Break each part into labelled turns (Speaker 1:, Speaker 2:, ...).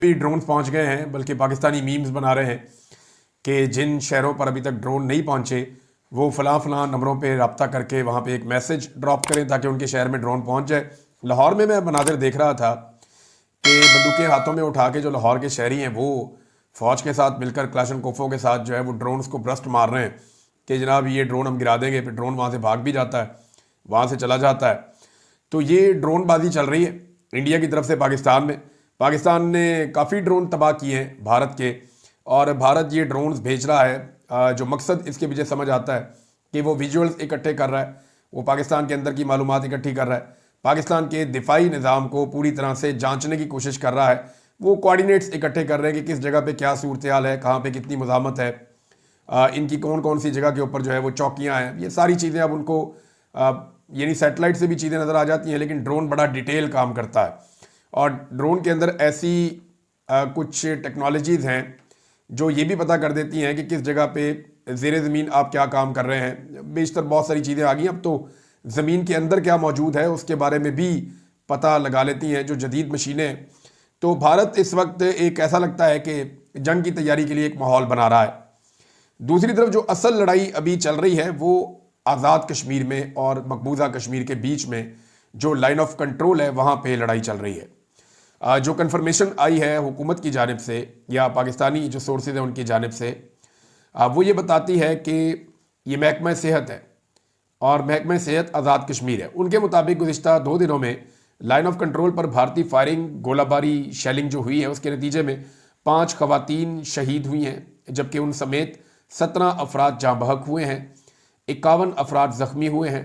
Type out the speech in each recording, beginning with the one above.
Speaker 1: भी ड्रोन्स पहुंच गए हैं, बल्कि पाकिस्तानी मीम्स बना रहे हैं कि जिन शहरों पर अभी तक ड्रोन नहीं पहुंचे वो फलां फलां नंबरों पे रब्ता करके वहां पे एक मैसेज ड्रॉप करें ताकि उनके शहर में ड्रोन पहुंच जाए। लाहौर में मैं मनाजिर देख रहा था कि बंदूकें हाथों में उठा के जो लाहौर के शहरी हैं वो फ़ौज के साथ मिलकर क्लाशनकोफों के साथ जो है वो ड्रोन्स को ब्रस्ट मार रहे हैं कि जनाब ये ड्रोन हम गिरा देंगे। फिर ड्रोन वहाँ से भाग भी जाता है, वहाँ से चला जाता है। तो ये ड्रोनबाजी चल रही है इंडिया की तरफ से पाकिस्तान में। पाकिस्तान ने काफ़ी ड्रोन तबाह किए हैं भारत के, और भारत ये ड्रोन्स भेज रहा है। जो मकसद इसके पीछे समझ आता है कि वो विजुअल्स इकट्ठे कर रहा है, वो पाकिस्तान के अंदर की मालूमात इकट्ठी कर रहा है, पाकिस्तान के दिफाई निज़ाम को पूरी तरह से जांचने की कोशिश कर रहा है। वो कोऑर्डिनेट्स इकट्ठे कर रहे हैं कि किस जगह पे क्या सूरत हाल है, कहाँ पे कितनी मुज़ामत है, इनकी कौन कौन सी जगह के ऊपर जो है वो चौकियाँ हैं। ये सारी चीज़ें अब उनको यानी सैटेलाइट से भी चीज़ें नज़र आ जाती हैं, लेकिन ड्रोन बड़ा डिटेल काम करता है। और ड्रोन के अंदर ऐसी कुछ टेक्नोलॉजीज़ हैं जो ये भी पता कर देती हैं कि किस जगह पे ज़ेरे ज़मीन आप क्या काम कर रहे हैं। बेशतर बहुत सारी चीज़ें आ गई, अब तो ज़मीन के अंदर क्या मौजूद है उसके बारे में भी पता लगा लेती हैं जो जदीद मशीनें। तो भारत इस वक्त एक ऐसा लगता है कि जंग की तैयारी के लिए एक माहौल बना रहा है। दूसरी तरफ जो असल लड़ाई अभी चल रही है वो आज़ाद कश्मीर में और मकबूजा कश्मीर के बीच में जो लाइन ऑफ कंट्रोल है वहाँ पे लड़ाई चल रही है। जो कन्फर्मेशन आई है हुकूमत की जानिब से या पाकिस्तानी जो सोर्सेज हैं उनकी जानिब से, वो ये बताती है कि ये महकमा सेहत है और महकमा सेहत आज़ाद कश्मीर है। उनके मुताबिक गुज़िश्ता 2 दिनों में लाइन ऑफ कंट्रोल पर भारतीय फायरिंग, गोलाबारी, शेलिंग जो हुई है उसके नतीजे में 5 खवातीन शहीद हुई हैं, जबकि उन समेत 17 अफराद जाँ बहक हुए हैं, 51 अफराद ज़ख्मी हुए हैं।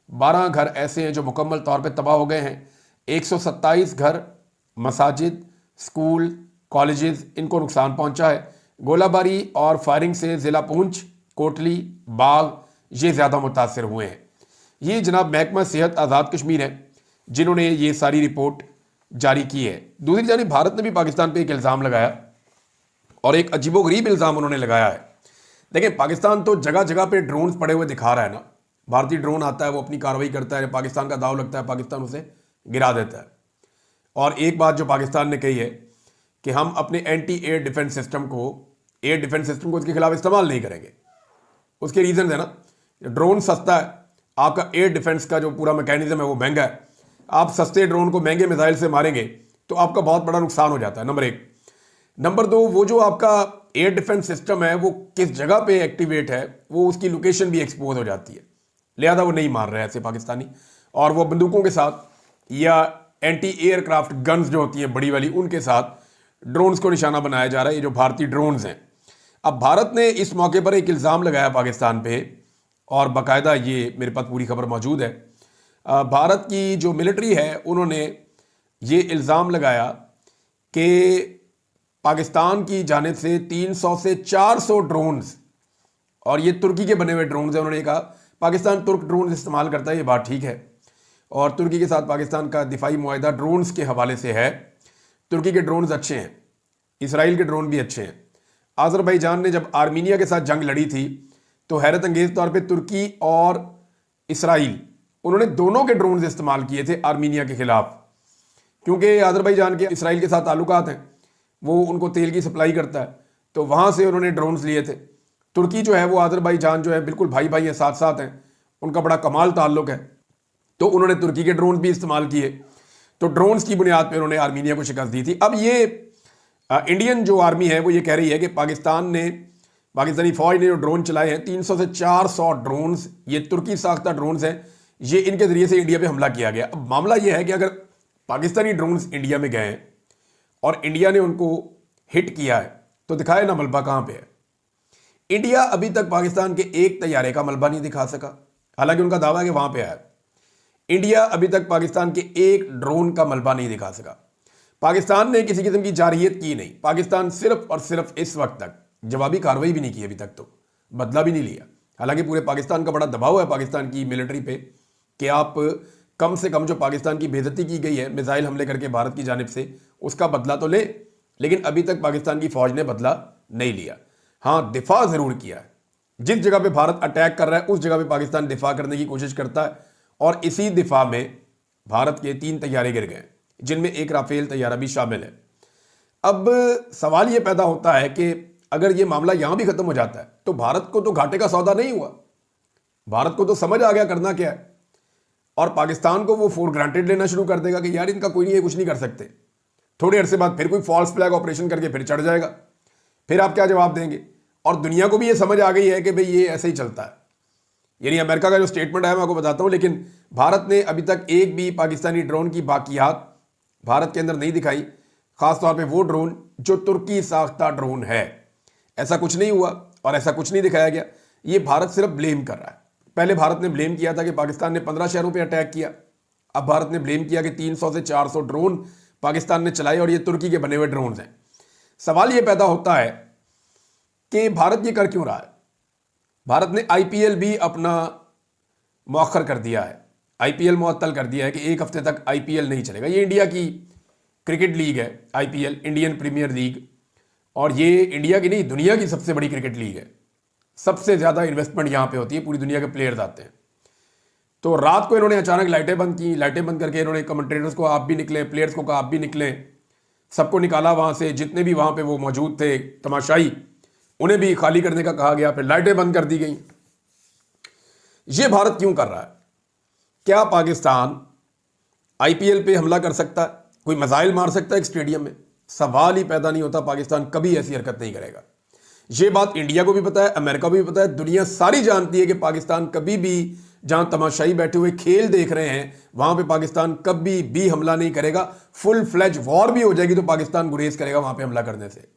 Speaker 1: 12 घर ऐसे हैं जो मुकम्मल तौर पर तबाह हो गए हैं। 127 घर, मसाजिद, स्कूल, कॉलेजेस, इनको नुकसान पहुंचा है। गोलाबारी और फायरिंग से ज़िला पूंछ, कोटली, बाग ये ज़्यादा मुतासर हुए हैं। ये जनाब महकमा सेहत आज़ाद कश्मीर है जिन्होंने ये सारी रिपोर्ट जारी की है। दूसरी जानिब भारत ने भी पाकिस्तान पे एक इल्ज़ाम लगाया और एक अजीबोगरीब इल्ज़ाम उन्होंने लगाया है। देखिए, पाकिस्तान तो जगह जगह पे ड्रोन्स पड़े हुए दिखा रहा है ना। भारतीय ड्रोन आता है, वो अपनी कार्रवाई करता है, पाकिस्तान का दाव लगता है, पाकिस्तान उसे गिरा देता है। और एक बात जो पाकिस्तान ने कही है कि हम अपने एंटी एयर डिफेंस सिस्टम को उसके खिलाफ इस्तेमाल नहीं करेंगे। उसके रीजन है ना, ड्रोन सस्ता है, आपका एयर डिफेंस का जो पूरा मैकेनिज्म है वो महंगा है। आप सस्ते ड्रोन को महंगे मिसाइल से मारेंगे तो आपका बहुत बड़ा नुकसान हो जाता है, नंबर 1। नंबर 2, वो जो आपका एयर डिफेंस सिस्टम है वो किस जगह पे एक्टिवेट है वो उसकी लोकेशन भी एक्सपोज हो जाती है, लिहाजा वो नहीं मार रहे ऐसे पाकिस्तानी। और वो बंदूकों के साथ या एंटी एयरक्राफ्ट गन्स जो होती हैं बड़ी वाली, उनके साथ ड्रोन्स को निशाना बनाया जा रहा है, ये जो भारतीय ड्रोन्स हैं। अब भारत ने इस मौके पर एक इल्ज़ाम लगाया पाकिस्तान पे, और बाकायदा ये मेरे पास पूरी खबर मौजूद है। भारत की जो मिलिट्री है उन्होंने ये इल्ज़ाम लगाया कि पाकिस्तान की जानिब से 300 से 400 ड्रोन्स, और ये तुर्की के बने हुए ड्रोन्स हैं। उन्होंने कहा पाकिस्तान तुर्क ड्रोन इस्तेमाल करता है, ये बात ठीक है, और तुर्की के साथ पाकिस्तान का दिफाई मुआहदा ड्रोन्स के हवाले से है। तुर्की के ड्रोन्स अच्छे हैं, इसराइल के ड्रोन भी अच्छे हैं। आज़रबाईजान ने जब आर्मीनिया के साथ जंग लड़ी थी तो हैरत अंगेज तौर पे तुर्की और इसराइल, उन्होंने दोनों के ड्रोन्स इस्तेमाल किए थे आर्मीनिया के खिलाफ, क्योंकि आज़रबाईजान के इसराइल के साथ ताल्लुकात हैं, वो उनको तेल की सप्लाई करता है, तो वहाँ से उन्होंने ड्रोन्स लिए थे। तुर्की जो है वो आज़रबाईजान जो है बिल्कुल भाई भाई हैं, साथ साथ हैं, उनका बड़ा कमाल ताल्लुक है, तो उन्होंने तुर्की के ड्रोन भी इस्तेमाल किए। तो ड्रोन्स की बुनियाद पे उन्होंने आर्मीनिया को शिकस्त दी थी। अब ये इंडियन जो आर्मी है वो ये कह रही है कि पाकिस्तानी फौज ने जो ड्रोन चलाए हैं 300 से 400 ड्रोन्स, ये तुर्की साख्ता ड्रोन्स हैं, ये इनके ज़रिए से इंडिया पे हमला किया गया। अब मामला ये है कि अगर पाकिस्तानी ड्रोन्स इंडिया में गए हैं और इंडिया ने उनको हिट किया है तो दिखाए ना मलबा कहाँ पे है। इंडिया अभी तक पाकिस्तान के एक तैयारे का मलबा नहीं दिखा सका, हालांकि उनका दावा है कि वहाँ पे आया। इंडिया अभी तक पाकिस्तान के एक ड्रोन का मलबा नहीं दिखा सका। पाकिस्तान ने किसी किस्म की जारहियत की नहीं। पाकिस्तान सिर्फ और सिर्फ इस वक्त तक जवाबी कार्रवाई भी नहीं की, अभी तक तो बदला भी नहीं लिया। हालांकि पूरे पाकिस्तान का बड़ा दबाव है पाकिस्तान की मिलिट्री पे कि आप कम से कम जो पाकिस्तान की बेइज्जती की गई है मिसाइल हमले करके भारत की जानिब से, उसका बदला तो ले, लेकिन अभी तक पाकिस्तान की फौज ने बदला नहीं लिया। हाँ, दिफा ज़रूर किया है। जिस जगह पे भारत अटैक कर रहा है उस जगह पे पाकिस्तान दिफा करने की कोशिश करता है, और इसी दिफा में भारत के 3 तैयारे गिर गए, जिनमें एक राफेल तैयारा भी शामिल है। अब सवाल ये पैदा होता है कि अगर ये मामला यहां भी खत्म हो जाता है तो भारत को तो घाटे का सौदा नहीं हुआ। भारत को तो समझ आ गया करना क्या है, और पाकिस्तान को वो फॉर ग्रांटेड लेना शुरू कर देगा कि यार इनका कोई नहीं है, कुछ नहीं कर सकते। थोड़ी अरसे बाद फिर कोई फॉल्स फ्लैग ऑपरेशन करके फिर चढ़ जाएगा, फिर आप क्या जवाब देंगे? और दुनिया को भी ये समझ आ गई है कि भाई ये ऐसे ही चलता है। यानी अमेरिका का जो स्टेटमेंट है मैं आपको बताता हूं, लेकिन भारत ने अभी तक एक भी पाकिस्तानी ड्रोन की बाकियात भारत के अंदर नहीं दिखाई, खासतौर पे वो ड्रोन जो तुर्की साख्ता ड्रोन है। ऐसा कुछ नहीं हुआ और ऐसा कुछ नहीं दिखाया गया। ये भारत सिर्फ ब्लेम कर रहा है। पहले भारत ने ब्लेम किया था कि पाकिस्तान ने 15 शहरों पे अटैक किया। अब भारत ने ब्लेम किया कि 300 से 400 ड्रोन पाकिस्तान ने चलाए और ये तुर्की के बने हुए ड्रोन हैं। सवाल ये पैदा होता है कि भारत ये कर क्यों रहा है? भारत ने आईपीएल भी अपना मौखर कर दिया है, आईपीएल मुअत्तल कर दिया है कि एक हफ्ते तक आईपीएल नहीं चलेगा। ये इंडिया की क्रिकेट लीग है आईपीएल, इंडियन प्रीमियर लीग, और ये इंडिया की नहीं दुनिया की सबसे बड़ी क्रिकेट लीग है। सबसे ज़्यादा इन्वेस्टमेंट यहाँ पे होती है, पूरी दुनिया के प्लेयर्स आते हैं। तो रात को इन्होंने अचानक लाइटें बंद की, लाइटें बंद करके इन्होंने कमेंटेटर्स को आप भी निकले, प्लेयर्स को कहा आप भी निकले, सबको निकाला वहाँ से, जितने भी वहाँ पे वो मौजूद थे तमाशाई उन्हें भी खाली करने का कहा गया, फिर लाइटें बंद कर दी गई। ये भारत क्यों कर रहा है? क्या पाकिस्तान आईपीएल पे हमला कर सकता है? कोई मिसाइल मार सकता है एक स्टेडियम में? सवाल ही पैदा नहीं होता। पाकिस्तान कभी ऐसी हरकत नहीं करेगा। ये बात इंडिया को भी पता है, अमेरिका को भी पता है, दुनिया सारी जानती है कि पाकिस्तान कभी भी जहां तमाशाई बैठे हुए खेल देख रहे हैं वहां पे पाकिस्तान कभी भी हमला नहीं करेगा। फुल फ्लैज वॉर भी हो जाएगी तो पाकिस्तान गुरेज करेगा वहां पे हमला करने से,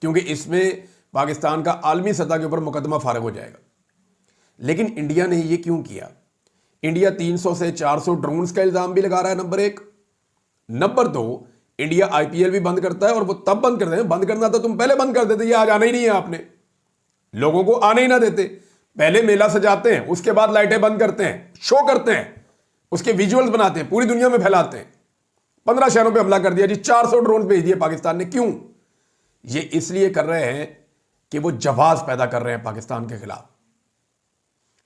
Speaker 1: क्योंकि इसमें पाकिस्तान का आलमी सतह के ऊपर मुकदमा फारग हो जाएगा। लेकिन इंडिया ने ये क्यों किया? इंडिया 300 से 400 ड्रोन्स का इल्जाम भी लगा रहा है, नंबर एक। नंबर दो, इंडिया आईपीएल भी बंद करता है, और वो तब बंद करते हैं, बंद करना तो तुम पहले बंद कर देते, ये आज आना ही नहीं है आपने, लोगों को आने ही ना देते। पहले मेला सजाते हैं, उसके बाद लाइटें बंद करते हैं, शो करते हैं, उसके विजुअल्स बनाते हैं, पूरी दुनिया में फैलाते हैं। 15 शहरों पे हमला कर दिया जी, 400 ड्रोन भेज दिए पाकिस्तान ने। क्यों? ये इसलिए कर रहे हैं कि वो जवाब पैदा कर रहे हैं पाकिस्तान के खिलाफ।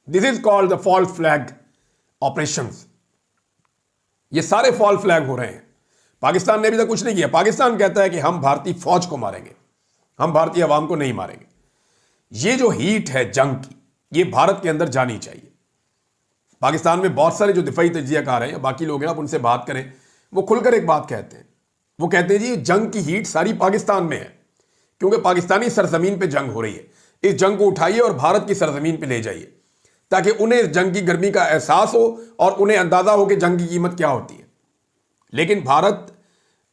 Speaker 1: This is called the false flag operations. ये सारे फॉल्स फ्लैग हो रहे हैं। पाकिस्तान ने अभी तक कुछ नहीं किया। पाकिस्तान कहता है कि हम भारतीय फौज को मारेंगे, हम भारतीय अवाम को नहीं मारेंगे। ये जो हीट है जंग की, ये भारत के अंदर जानी चाहिए। पाकिस्तान में बहुत सारे जो दिफाई तज्जियाकार हैं, बाकी लोग हैं, आप उनसे बात करें, वो खुलकर एक बात कहते हैं। वो कहते हैं जी जंग की हीट सारी पाकिस्तान में है, क्योंकि पाकिस्तानी सरजमीन पे जंग हो रही है। इस जंग को उठाइए और भारत की सरजमीन पे ले जाइए, ताकि उन्हें जंग की गर्मी का एहसास हो और उन्हें अंदाजा हो कि जंग की कीमत क्या होती है। लेकिन भारत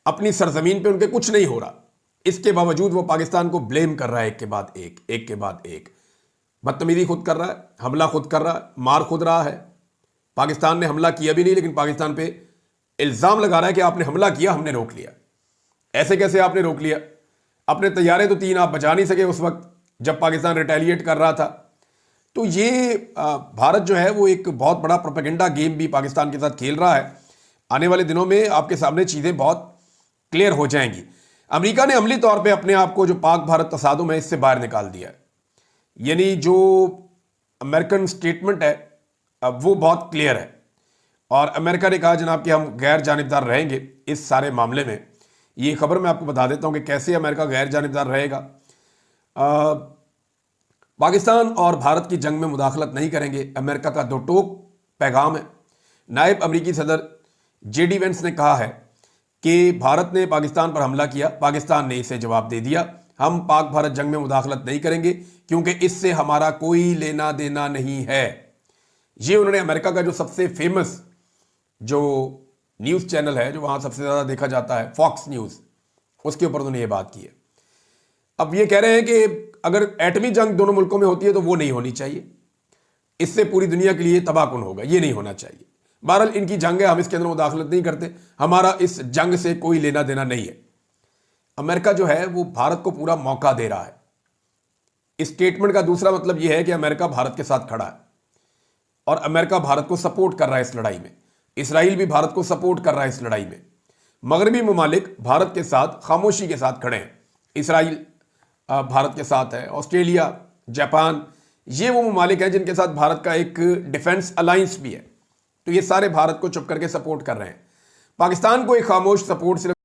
Speaker 1: अपनी सरजमीन पे उनके कुछ नहीं हो रहा, इसके बावजूद वो पाकिस्तान को ब्लेम कर रहा है, एक के बाद एक, एक के बाद एक। बदतमीजी खुद कर रहा है, हमला खुद कर रहा है, मार खुद रहा है। पाकिस्तान ने हमला किया भी नहीं, लेकिन पाकिस्तान पे इल्जाम लगा रहा है कि आपने हमला किया, हमने रोक लिया। ऐसे कैसे आपने रोक लिया? अपने तैयारे तो 3 आप बचा नहीं सके उस वक्त जब पाकिस्तान रिटेलिएट कर रहा था। तो ये भारत जो है वो एक बहुत बड़ा प्रोपेगेंडा गेम भी पाकिस्तान के साथ खेल रहा है। आने वाले दिनों में आपके सामने चीज़ें बहुत क्लियर हो जाएंगी। अमेरिका ने अमली तौर पे अपने आप को जो पाक भारत तसादुम है इससे बाहर निकाल दिया है। यानी जो अमेरिकन स्टेटमेंट है वो बहुत क्लियर है, और अमेरिका ने कहा जनाब कि हम गैर जानिबदार रहेंगे इस सारे मामले में। ये खबर मैं आपको बता देता हूं कि कैसे अमेरिका गैर जानिबदार रहेगा। पाकिस्तान और भारत की जंग में मुदाखलत नहीं करेंगे, अमेरिका का दो टोक पैगाम है। नायब अमरीकी सदर जेडी वेंस ने कहा है कि भारत ने पाकिस्तान पर हमला किया, पाकिस्तान ने इसे जवाब दे दिया। हम पाक भारत जंग में मुदाखलत नहीं करेंगे क्योंकि इससे हमारा कोई लेना देना नहीं है। ये उन्होंने अमेरिका का जो सबसे फेमस जो न्यूज़ चैनल है, जो वहाँ सबसे ज़्यादा देखा जाता है, फॉक्स न्यूज़, उसके ऊपर उन्होंने ये बात की है। अब ये कह रहे हैं कि अगर एटमी जंग दोनों मुल्कों में होती है तो वो नहीं होनी चाहिए, इससे पूरी दुनिया के लिए तबाहकुन होगा, ये नहीं होना चाहिए। बहरहाल इनकी जंग है, हम इसके अंदर मुदाखलत नहीं करते, हमारा इस जंग से कोई लेना देना नहीं है। अमेरिका जो है वो भारत को पूरा मौका दे रहा है। इस स्टेटमेंट का दूसरा मतलब यह है कि अमेरिका भारत के साथ खड़ा है और अमेरिका भारत को सपोर्ट कर रहा है इस लड़ाई में। इसराइल भी भारत को सपोर्ट कर रहा है इस लड़ाई में। मगरबी ममालिक भारत के साथ खामोशी के साथ खड़े हैं। इसराइल भारत के साथ है, ऑस्ट्रेलिया, जापान, ये वो ममालिक हैं जिनके साथ भारत का एक डिफेंस अलायंस भी है। तो ये सारे भारत को चुप करके सपोर्ट कर रहे हैं। पाकिस्तान को एक खामोश सपोर्ट सिर्फ